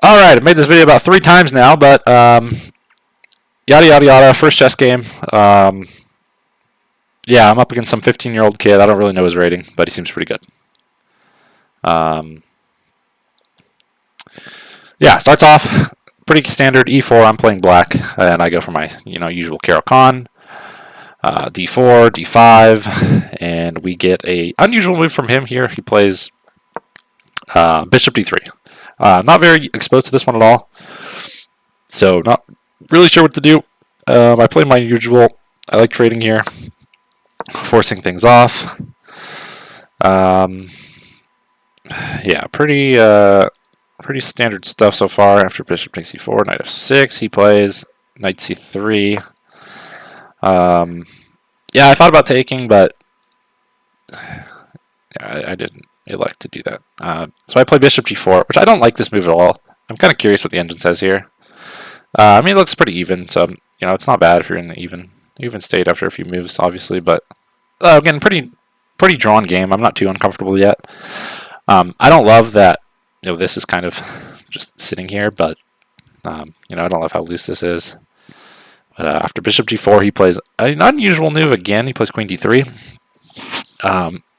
Alright, I've made this video about 3 times now, but yada yada yada, first chess game. Yeah, I'm up against some 15-year-old kid. I don't really know his rating, but he seems pretty good. Yeah, starts off pretty standard e4. I'm playing black, and I go for my usual Carol Khan, d4, d5, and we get a unusual move from him here. He plays bishop d3. Not very exposed to this one at all, so not really sure what to do. I play my usual. I like trading here, forcing things off. Yeah, pretty standard stuff so far. After bishop takes c4, knight f6, he plays knight c3. Yeah, I thought about taking, but yeah, I didn't elect to do that. So I play bishop g4, which I don't like this move at all. I'm kind of curious what the engine says here. I mean, it looks pretty even, so it's not bad if you're in the even state after a few moves, obviously. But again, pretty drawn game. I'm not too uncomfortable yet. I don't love that. This is kind of just sitting here, but I don't love how loose this is. But after bishop g4, he plays an unusual move again. He plays queen d3.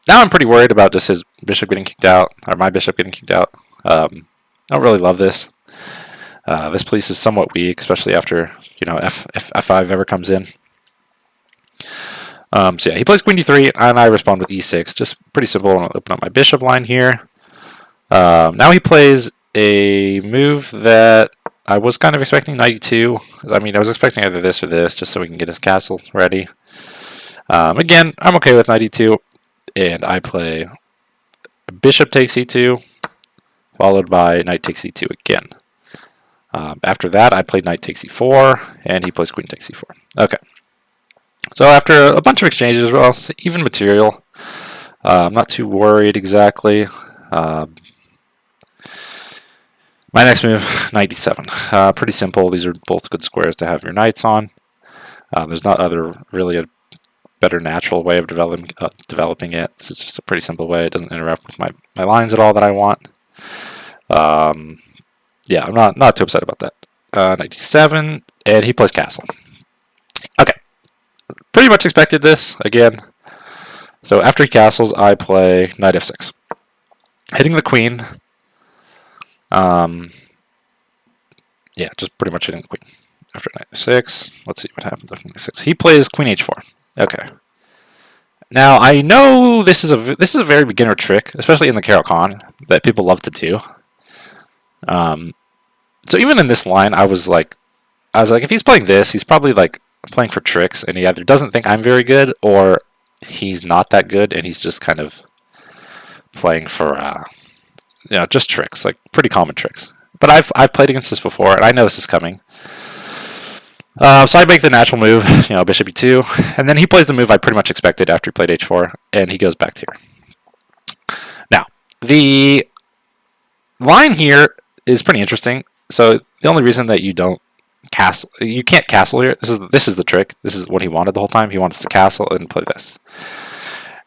Now I'm pretty worried about just his bishop getting kicked out, or my bishop getting kicked out. I don't really love this. This piece is somewhat weak, especially after f5 ever comes in. So yeah, he plays queen d3, and I respond with e6. Just pretty simple. I'm gonna open up my bishop line here. Now he plays a move that I was kind of expecting, knight e2. I mean, I was expecting either this or this, just so we can get his castle ready. Again, I'm okay with knight e2, and I play bishop takes e2, followed by knight takes e2 again. After that, I played knight takes e4, and he plays queen takes e4. Okay. So after a bunch of exchanges, well, even material, I'm not too worried exactly. My next move, knight d7. Pretty simple. These are both good squares to have your knights on. There's not really a better natural way of developing it. This is just a pretty simple way. It doesn't interrupt with my lines at all that I want. Yeah, I'm not too upset about that. Knight d7, and he plays castle. Okay, pretty much expected this again. So after he castles, I play knight f6, hitting the queen. Yeah, just pretty much hitting the queen. After knight f6, let's see what happens after knight f6. He plays queen h4. Okay. Now I know this is a very beginner trick, especially in the Carol Khan, that people love to do. So even in this line, I was like, if he's playing this, he's probably like playing for tricks, and he either doesn't think I'm very good, or he's not that good, and he's just kind of playing for just tricks, like pretty common tricks. But I've played against this before, and I know this is coming. So I make the natural move, bishop e2, and then he plays the move I pretty much expected after he played h4, and he goes back here. Now, the line here is pretty interesting. So the only reason that you can't castle here. This is the trick. This is what he wanted the whole time. He wants to castle and play this,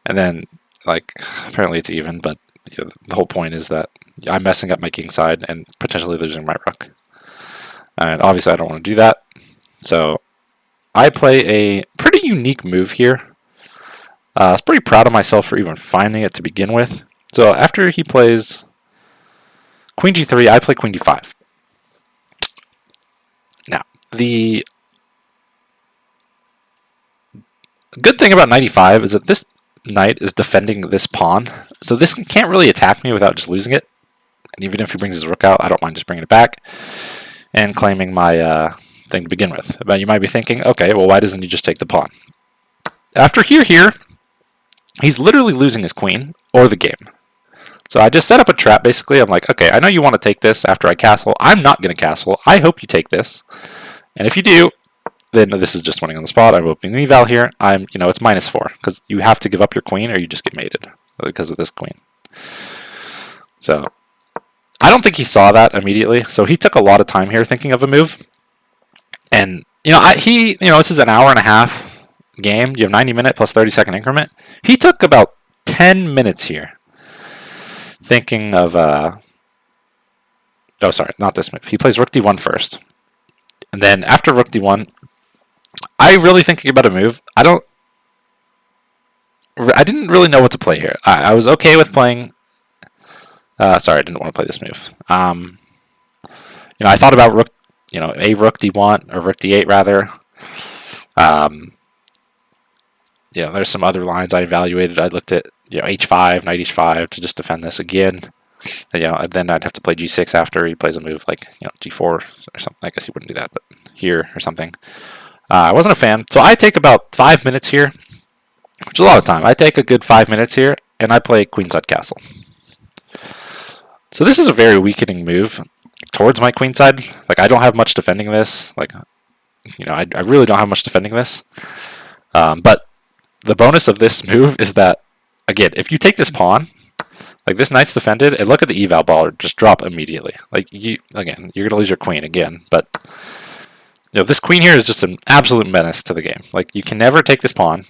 and then apparently it's even, but the whole point is that I'm messing up my king side and potentially losing my rook. And obviously I don't want to do that. So I play a pretty unique move here. I was pretty proud of myself for even finding it to begin with. So after he plays queen g3, I play queen d5. Now, the good thing about knight e5 is that this knight is defending this pawn. So this can't really attack me without just losing it. And even if he brings his rook out, I don't mind just bringing it back and claiming my thing to begin with. But you might be thinking, okay, well, why doesn't he just take the pawn? After here, he's literally losing his queen or the game. So I just set up a trap, basically. I'm like, okay, I know you want to take this after I castle. I'm not going to castle. I hope you take this. And if you do, then this is just winning on the spot. I'm opening the eval here. It's -4, because you have to give up your queen or you just get mated because of this queen. So I don't think he saw that immediately. So he took a lot of time here thinking of a move. And, this is an hour and a half game. You have 90-minute plus 30-second increment. He took about 10 minutes here thinking of Oh, sorry, not this move. He plays rook d1 first. And then after rook d1, I really thinking about a move. I didn't really know what to play here. I was okay with playing. Sorry, I didn't want to play this move. I thought about rook, a rook d1 or rook d8 rather. There's some other lines I evaluated. I looked at h5, knight h5 to just defend this again. And then I'd have to play g6 after he plays a move like g4 or something. I guess he wouldn't do that, but here or something. I wasn't a fan, so I take about 5 minutes here, which is a lot of time. I take a good 5 minutes here, and I play queenside castle. So this is a very weakening move towards my queenside. Like, I don't have much defending this. Like, I really don't have much defending this. But the bonus of this move is that, again, if you take this pawn, like this knight's defended, and look at the eval ball just drop immediately. Like, you're going to lose your queen again, but this queen here is just an absolute menace to the game. Like, you can never take this pawn,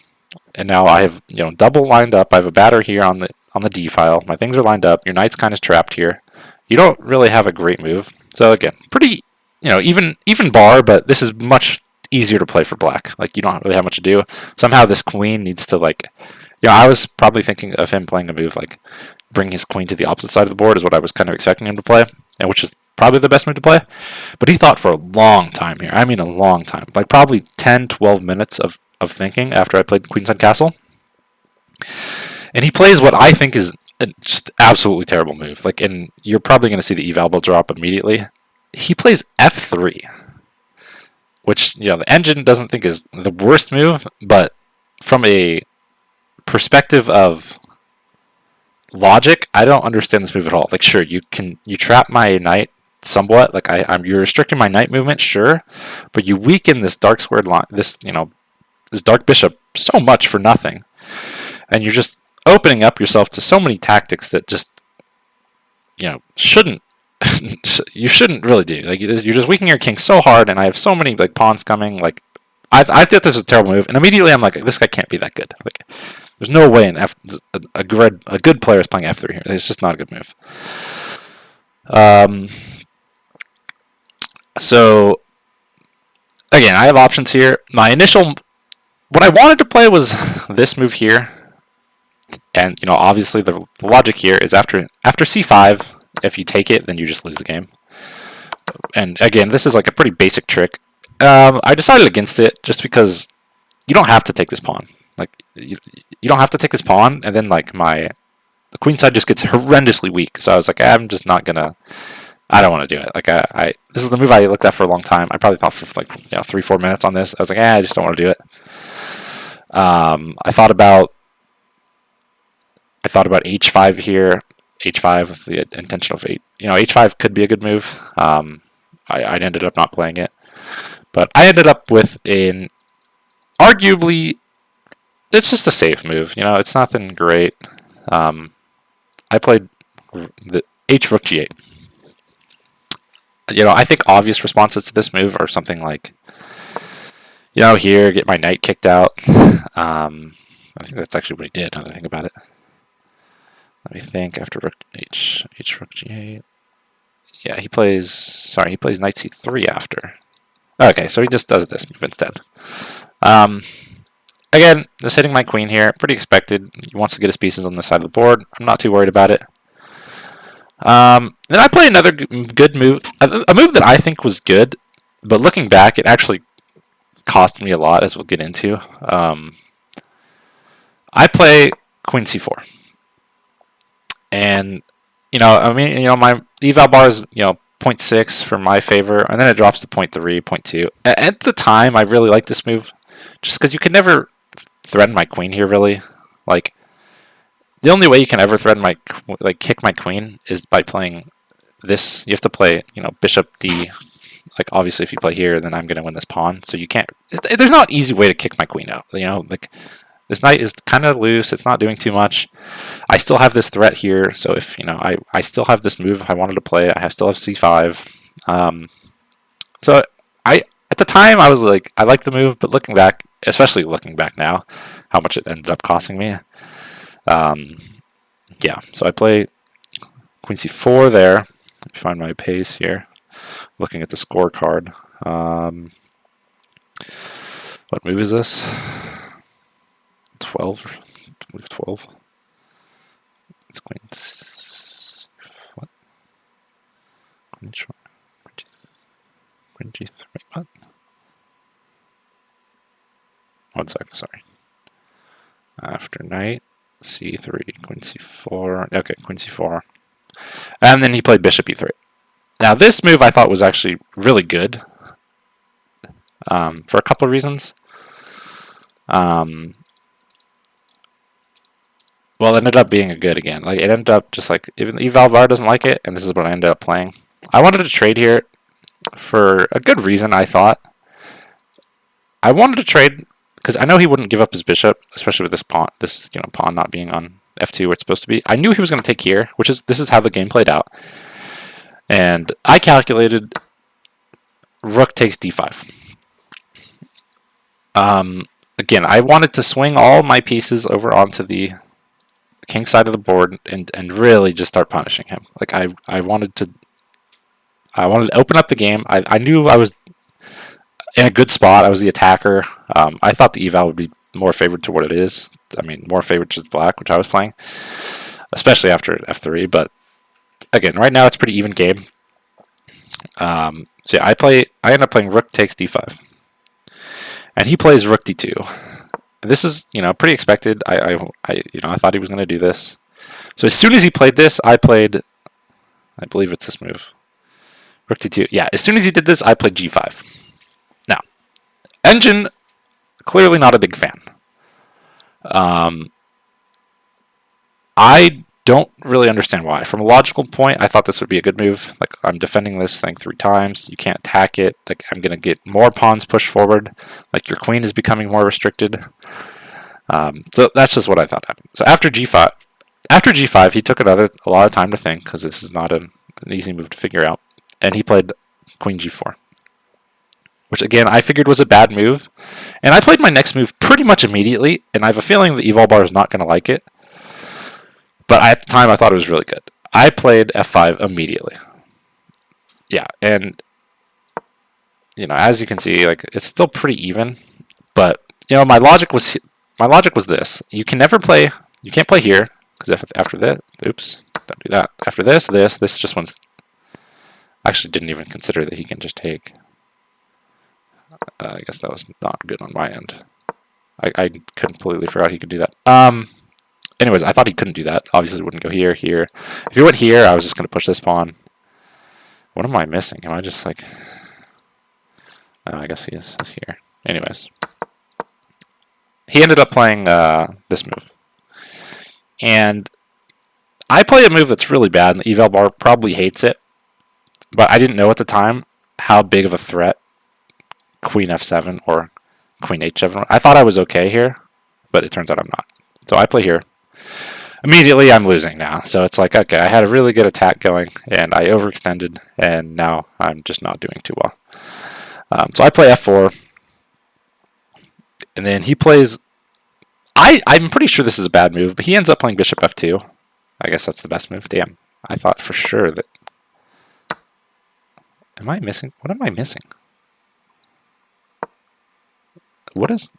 and now I have double lined up. I have a batter here on the d file. My things are lined up. Your knight's kind of trapped here. You don't really have a great move. So again, pretty even bar, but this is much easier to play for black. Like, you don't really have much to do. Somehow this queen needs to I was probably thinking of him playing a move like bring his queen to the opposite side of the board is what I was kind of expecting him to play, and which is probably the best move to play. But he thought for a long time here. I mean, a long time. Like probably 10, 12 minutes of thinking after I played queenside castle. And he plays what I think is a just absolutely terrible move. Like, and you're probably going to see the eval ball drop immediately. He plays f3, which the engine doesn't think is the worst move, but from a perspective of logic, I don't understand this move at all. Like, sure, you trap my knight somewhat. Like, you're restricting my knight movement, sure, but you weaken this dark squared line, this dark bishop so much for nothing, and you're just opening up yourself to so many tactics that just shouldn't you shouldn't really do. Like, you're just weakening your king so hard, and I have so many pawns coming. Like, I thought this was a terrible move, and immediately I'm like, this guy can't be that good. Like, there's no way a good player is playing f3 here. It's just not a good move. So again, I have options here. What I wanted to play was this move here, and obviously the logic here is after c5, if you take it, then you just lose the game. And again, this is like a pretty basic trick. I decided against it just because you don't have to take this pawn. Like, you don't have to take this pawn, and then the queen side just gets horrendously weak. So I was like, I'm just not gonna. I don't want to do it. Like, this is the move I looked at for a long time. I probably thought for 3-4 minutes on this. I was like, I just don't want to do it. I thought about h5 here. h5 with the intention of 8. H5 could be a good move. I ended up not playing it, but I ended up with an arguably, it's just a safe move. It's nothing great. I played the h rook g8. I think obvious responses to this move are something like, here, get my knight kicked out. I think that's actually what he did, now that I think about it. Let me think, after rook h rook g8. Yeah, he plays knight c3 after. Okay, so he just does this move instead. Again, just hitting my queen here, pretty expected. He wants to get his pieces on this side of the board. I'm not too worried about it. Then I play another good move, a move that I think was good, but looking back, it actually cost me a lot, as we'll get into. I play queen c4, and my eval bar is 0.6 for my favor, and then it drops to 0.3, 0.2. At the time, I really liked this move, just because you could never threaten my queen here, really. Like, the only way you can ever threaten kick my queen is by playing this. You have to play, bishop d. Like, obviously, if you play here, then I'm going to win this pawn. So you can't. There's not an easy way to kick my queen out. This knight is kind of loose. It's not doing too much. I still have this threat here. So if I still have this move. If I wanted to play it, I still have c5. So at the time I was like, I like the move, but looking back, especially looking back now, how much it ended up costing me. Yeah. So I play queen c4 there. Let me find my pace here. Looking at the scorecard. What move is this? 12? Move 12? It's queen. What? Queen G3. What? 1 sec, sorry. After knight, c3, queen c4. Okay, queen c4. And then he played bishop e3. Now this move I thought was actually really good for a couple of reasons. Well, it ended up being a good again. Like it ended up just like even eval bar doesn't like it, and this is what I ended up playing. I wanted to trade here for a good reason. I thought I wanted to trade because I know he wouldn't give up his bishop, especially with this pawn. This pawn not being on f2 where it's supposed to be. I knew he was going to take here, this is how the game played out, and I calculated rook takes d5. Again, I wanted to swing all my pieces over onto the king side of the board and really just start punishing him. Like I wanted to open up the game. I knew I was in a good spot. I was the attacker. I thought the eval would be more favored to what it is. I mean, more favored to black, which I was playing, especially after f3. But again, right now it's a pretty even game. So yeah, I end up playing rook takes d5, and he plays rook d2. This is pretty expected. I thought he was going to do this. So as soon as he played this, I believe it's this move. Rook d2. Yeah, as soon as he did this, I played g5. Now, Engine, clearly not a big fan. I don't really understand why. From a logical point, I thought this would be a good move. Like, I'm defending this thing 3 times. You can't attack it. Like, I'm going to get more pawns pushed forward. Like, your queen is becoming more restricted. So that's just what I thought happened. So after g5, he took a lot of time to think, because this is not an easy move to figure out. And he played queen g4, which again I figured was a bad move. And I played my next move pretty much immediately, and I have a feeling the eval bar is not going to like it. But at the time, I thought it was really good. I played f5 immediately. Yeah, and as you can see, like it's still pretty even. But my logic was this: you can't play here because after that, oops, don't do that. After this just one's. Actually, didn't even consider that he can just take. I guess that was not good on my end. I completely forgot he could do that. Anyways, I thought he couldn't do that. Obviously, it wouldn't go here, here. If he went here, I was just going to push this pawn. What am I missing? Am I just like... Oh, I guess he is here. Anyways. He ended up playing this move. And I play a move that's really bad, and the eval bar probably hates it. But I didn't know at the time how big of a threat queen f7 or queen h7. I thought I was okay here, but it turns out I'm not. So I play here. Immediately, I'm losing now. So it's like, okay, I had a really good attack going, and I overextended, and now I'm just not doing too well. So I play f4, and then he plays... I'm pretty sure this is a bad move, but he ends up playing bishop f2. I guess that's the best move. Damn. I thought for sure that... Am I missing? What am I missing? What is...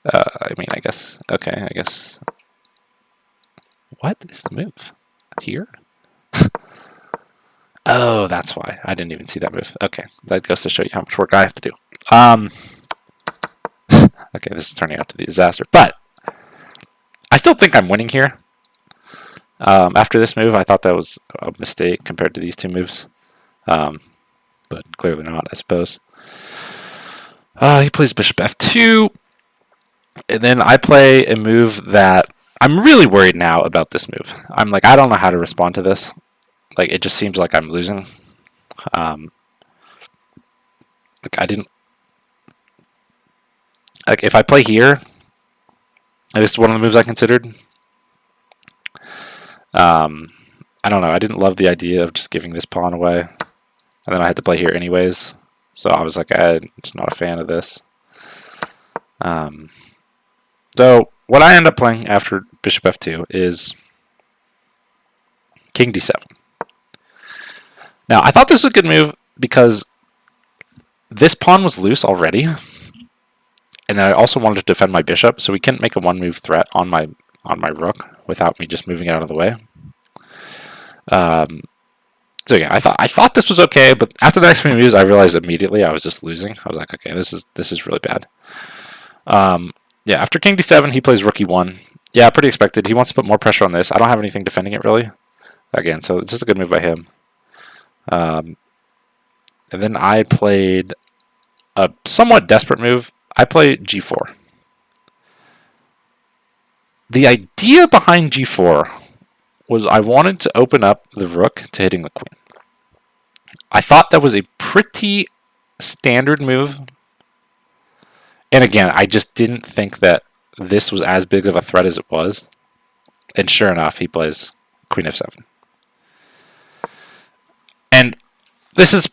I guess... Okay, I guess... What is the move? Here? Oh, that's why. I didn't even see that move. Okay, that goes to show you how much work I have to do. Okay, this is turning out to be a disaster. But I still think I'm winning here. After this move, I thought that was a mistake compared to these two moves. But clearly not, I suppose. He plays bishop f2. And then I play a move that I'm really worried now about this move. I'm like, I don't know how to respond to this. Like, it just seems like I'm losing. Like, I didn't... Like, if I play here, this is one of the moves I considered. I don't know. I didn't love the idea of just giving this pawn away. And then I had to play here anyways. So I was like, I'm just not a fan of this. So what I end up playing after bishop f2 is king d7. Now, I thought this was a good move because this pawn was loose already, and then I also wanted to defend my bishop, so we couldn't make a one-move threat on my rook without me just moving it out of the way. So yeah, I thought this was okay, but after the next few moves, I realized immediately I was just losing. I was like, okay, this is really bad. Yeah, after king d7, he plays rook e1. Yeah, pretty expected. He wants to put more pressure on this. I don't have anything defending it really. Again, so it's just a good move by him. And then I played a somewhat desperate move. I played g4. The idea behind g4 was I wanted to open up the rook to hitting the queen. I thought that was a pretty standard move. And again, I just didn't think that this was as big of a threat as it was. And sure enough, he plays queen f7. And this is,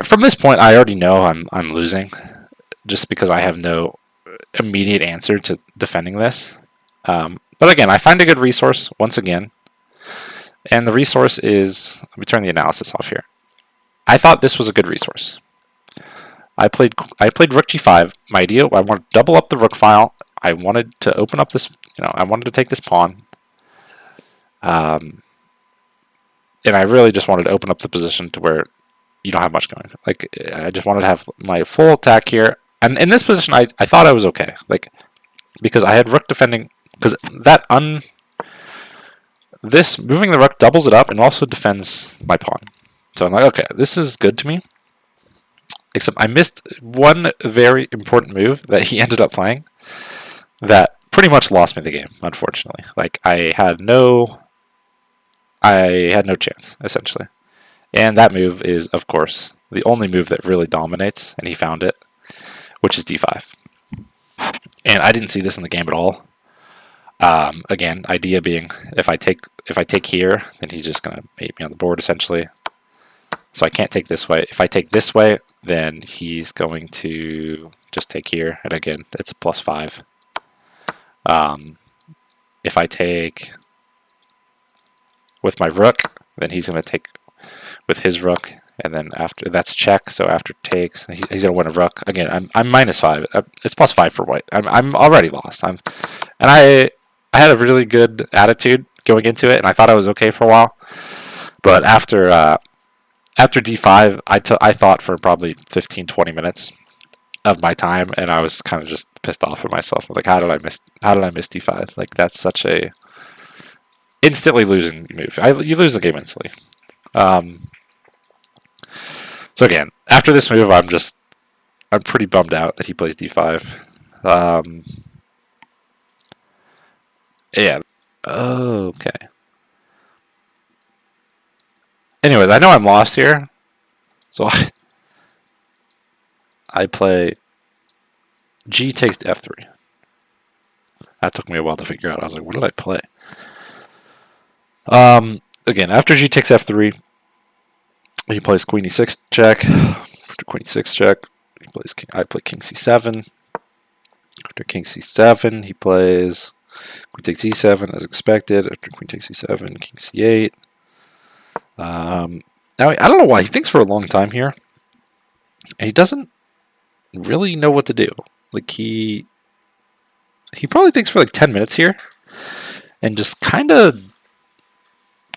from this point, I already know I'm losing, just because I have no immediate answer to defending this. But again, I find a good resource once again, and the resource is, let me turn the analysis off here. I thought this was a good resource. I played rook g5. My idea, I wanted to double up the rook file. I wanted to open up this, I wanted to take this pawn. And I really just wanted to open up the position to where you don't have much going. Like, I just wanted to have my full attack here. And in this position, I thought I was okay. Like, because I had rook defending, because this moving the rook doubles it up and also defends my pawn. So I'm like, okay, this is good to me. Except I missed one very important move that he ended up playing that pretty much lost me the game, unfortunately. Like, I had no chance, essentially. And that move is, of course, the only move that really dominates, and he found it, which is d5. And I didn't see this in the game at all. Again, idea being, if I take here, then he's just going to mate me on the board, essentially. So I can't take this way. If I take this way, then he's going to just take here. And again, it's a +5. If I take with my rook, then he's going to take with his rook. And then after, that's check. So after takes, he's going to win a rook. Again, I'm -5. It's +5 for white. I'm already lost. I had a really good attitude going into it, and I thought I was okay for a while. But after d5, I thought for probably 15-20 minutes of my time, and I was kind of just pissed off at myself. Like, how did I miss d5? Like, that's such a instantly losing move. You lose the game instantly. So again, after this move, I'm pretty bummed out that he plays d5. Yeah. Okay. Anyways, I know I'm lost here, so I play G takes to F3. That took me a while to figure out. I was like, what did I play? Again, after G takes F3, he plays Queen E6 check. After Queen E6 check, I play King C7. After King C7, he plays Queen takes E7 as expected. After Queen takes E7, King C8. Now, I don't know why. He thinks for a long time here. And he doesn't really know what to do. Like, he probably thinks for like 10 minutes here. And just kind of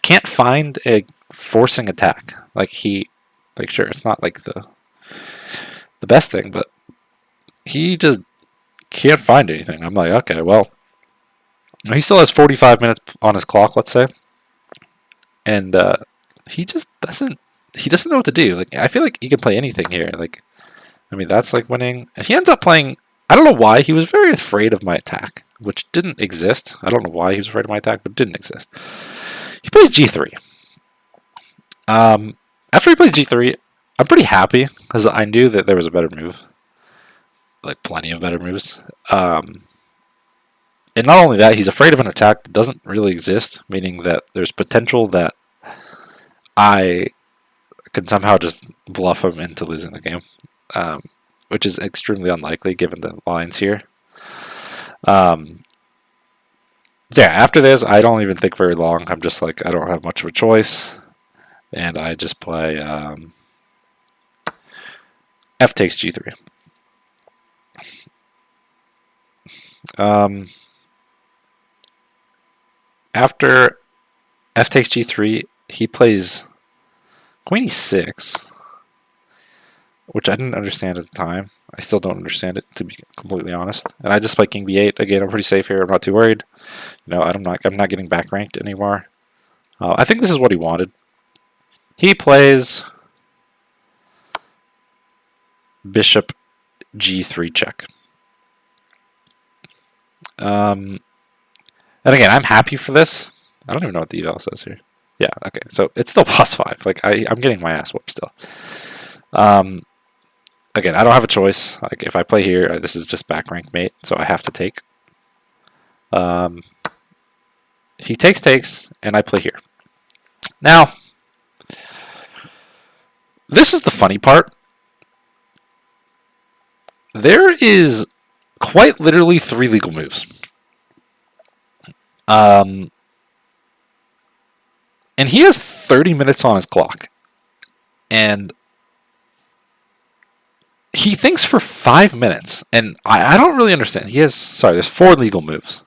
can't find a forcing attack. Like, sure, it's not like the best thing, but he just can't find anything. I'm like, okay, well, he still has 45 minutes on his clock, let's say. And, he just doesn't know what to do. Like, I feel like he can play anything here. Like, I mean, that's like winning. And he ends up playing, I don't know why, he was very afraid of my attack, which didn't exist. I don't know why he was afraid of my attack, but it didn't exist. He plays G3. After he plays G3, I'm pretty happy, because I knew that there was a better move. Like, plenty of better moves. And not only that, he's afraid of an attack that doesn't really exist, meaning that there's potential that I can somehow just bluff him into losing the game, which is extremely unlikely given the lines here. Yeah, after this, I don't even think very long. I'm just like, I don't have much of a choice. And I just play F takes G3. Um, after F takes G3, he plays Queen E6, which I didn't understand at the time. I still don't understand it, to be completely honest. And I just play King B8. Again, I'm pretty safe here. I'm not too worried. I'm not getting back ranked anymore. I think this is what he wanted. He plays Bishop G3 check. And again, I'm happy for this. I don't even know what the eval says here. Yeah, okay. So it's still +5. Like I'm getting my ass whooped still. Again, I don't have a choice. Like if I play here, this is just back rank mate, so I have to take. He takes, and I play here. Now, this is the funny part. There is quite literally 3 legal moves. And he has 30 minutes on his clock. And he thinks for 5 minutes. And I don't really understand. There's 4 legal moves.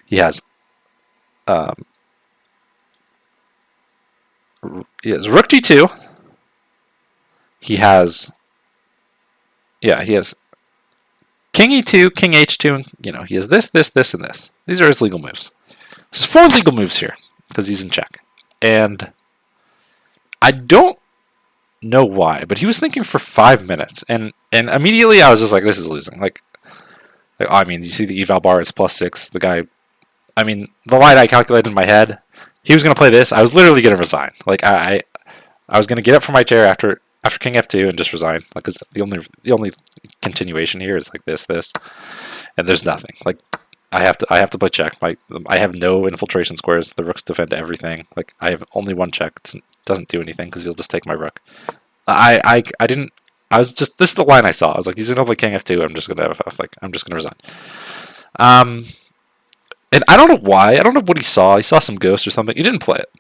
He has Rook G2. He has King E2, King H2, and he has this, and this. These are his legal moves. There's 4 legal moves here because he's in check. And I don't know why, but he was thinking for 5 minutes, and immediately I was just like, this is losing. You see the eval bar is +6. The guy, the line I calculated in my head, he was gonna play this. I was literally gonna resign. I was gonna get up from my chair after King F2 and just resign. Because the only continuation here is like this, and there's nothing. I have to play check. I have no infiltration squares. The rooks defend everything. I have only 1 check. It doesn't do anything because he'll just take my rook. I didn't. I was just, this is the line I saw. I was like, he's gonna play King F2. I'm just gonna resign. And I don't know why. I don't know what he saw. He saw some ghost or something. He didn't play it.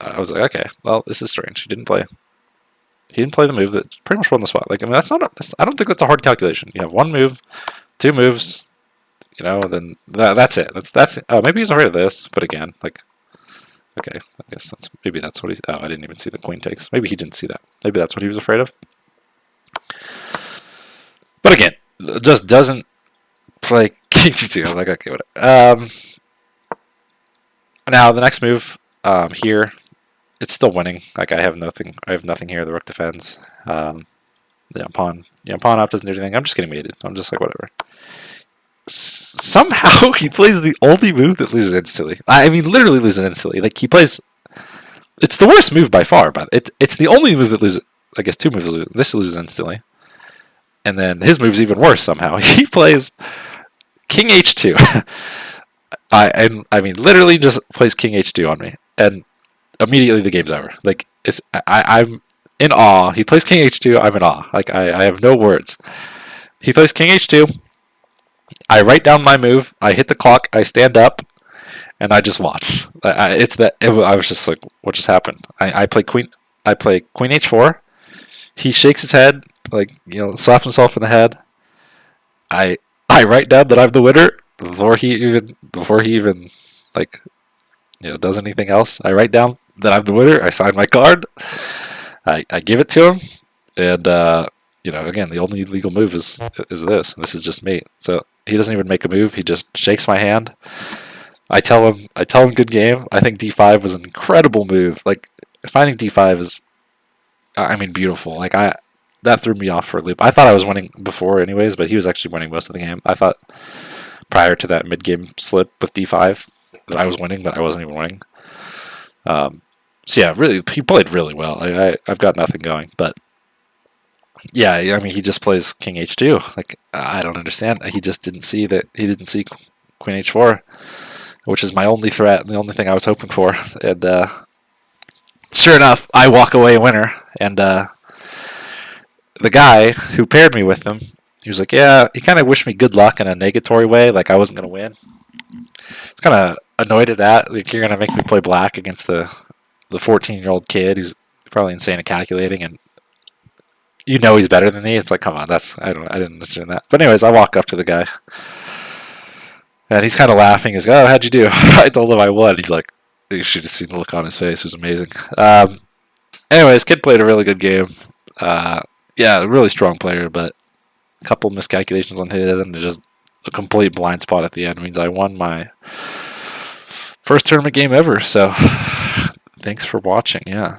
I was like, okay, well, this is strange. He didn't play the move that pretty much won the spot. I don't think that's a hard calculation. You have 1 move, 2 moves. Then that's it. That's maybe he's afraid of this, but again, okay, I guess that's what he. Oh, I didn't even see the queen takes. Maybe he didn't see that. Maybe that's what he was afraid of. But again, just doesn't play king g2. I'm like, okay, whatever. Now the next move, here, it's still winning. I have nothing. I have nothing here. The rook defends. Pawn up doesn't do anything. I'm just getting mated. I'm just like, whatever. Somehow he plays the only move that loses instantly. Literally loses instantly. He plays. It's the worst move by far, but it's the only move that loses. I guess 2 moves lose. This loses instantly, and then his move's even worse somehow. He plays King H2. Literally just plays King H2 on me, and immediately the game's over. I'm in awe. He plays King H2. I'm in awe. I have no words. He plays King H2. I write down my move. I hit the clock. I stand up, and I just watch. I was just like, what just happened? I play Queen H4. He shakes his head, slaps himself in the head. I write down that I'm the winner before he even does anything else. I write down that I'm the winner. I sign my card. I give it to him, and again, the only legal move is this. This is just me. So he doesn't even make a move. He just shakes my hand. I tell him good game. I think D5 was an incredible move. Finding D5 is, beautiful. That threw me off for a loop. I thought I was winning before anyways, but he was actually winning most of the game. I thought prior to that mid-game slip with D5 that I was winning, but I wasn't even winning. So yeah, really, he played really well. I've got nothing going, but yeah, he just plays King H2. I don't understand. He just didn't see that. He didn't see Queen H4, which is my only threat and the only thing I was hoping for. And sure enough, I walk away a winner. And the guy who paired me with him, he was like, yeah, he kind of wished me good luck in a negatory way, I wasn't going to win. kind of annoyed at that. Like, you're gonna make me play black against the 14-year-old kid who's probably insane at calculating, and you know he's better than me. It's like, come on, I didn't understand that. But anyways, I walk up to the guy, and he's kind of laughing. He's like, "Oh, how'd you do?" I told him I won. He's like, you should have seen the look on his face. It was amazing. Anyways, kid played a really good game. Yeah, a really strong player, but a couple miscalculations on his, and just a complete blind spot at the end means I won my first tournament game ever. So, thanks for watching. Yeah.